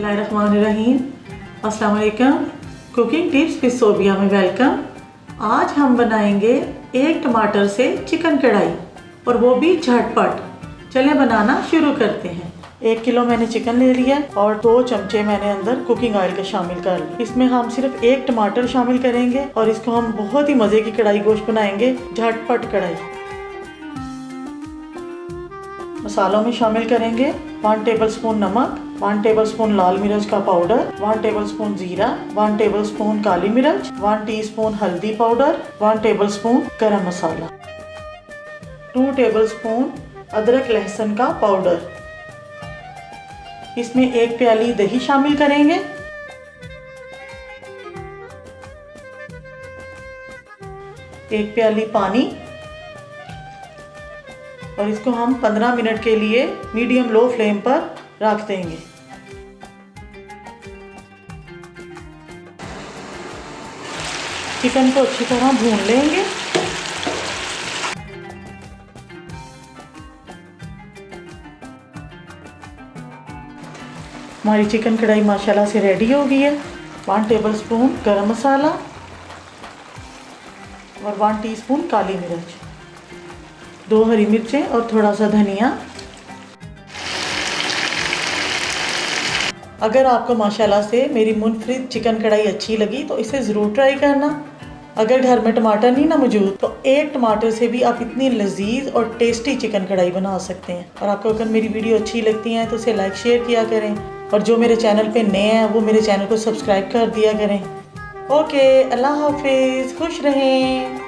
बिस्मिल्लाहिर्रहमानिर्रहीम। अस्सलाम वालेकुम। कुकिंग टिप्स विद सोबिया में वेलकम। आज हम बनाएंगे एक टमाटर से चिकन कढ़ाई और वो भी झटपट। चलें बनाना शुरू करते हैं। 1 किलो मैंने चिकन ले लिया और 2 चमचे मैंने अंदर कुकिंग ऑयल का शामिल कर लिया। इसमें हम सिर्फ 1 टमाटर शामिल करेंगे और इसको हम बहुत ही मज़े की कढ़ाई गोश्त बनाएंगे, झटपट कढ़ाई। मसालों में शामिल करेंगे 1 टेबलस्पून नमक, 1 टेबलस्पून लाल मिर्च का पाउडर, 1 टेबलस्पून जीरा, 1 टेबलस्पून काली मिर्च, 1 टीस्पून हल्दी पाउडर, 1 टेबलस्पून गरम मसाला, 2 टेबलस्पून अदरक लहसुन का पाउडर। इसमें 1 प्याली दही शामिल करेंगे, एक प्याली पानी और इसको हम 15 मिनट के लिए मीडियम लो फ्लेम पर रख देंगे। चिकन को अच्छी तरह भून लेंगे। हमारी चिकन कढ़ाई माशाल्लाह से रेडी हो गई है। 1 टेबलस्पून गरम मसाला और 1 टीस्पून काली मिर्च, 2 हरी मिर्चें और थोड़ा सा धनिया। अगर आपको माशाल्लाह से मेरी मुनफरिद चिकन कढ़ाई अच्छी लगी तो इसे ज़रूर ट्राई करना। अगर घर में टमाटर नहीं ना मौजूद तो 1 टमाटर से भी आप इतनी लजीज और टेस्टी चिकन कढ़ाई बना सकते हैं। और आपको अगर मेरी वीडियो अच्छी लगती है तो इसे लाइक शेयर किया करें और जो मेरे चैनल पे नए हैं वो मेरे चैनल को सब्सक्राइब कर दिया करें। ओके, अल्लाह हाफिज़, खुश रहें।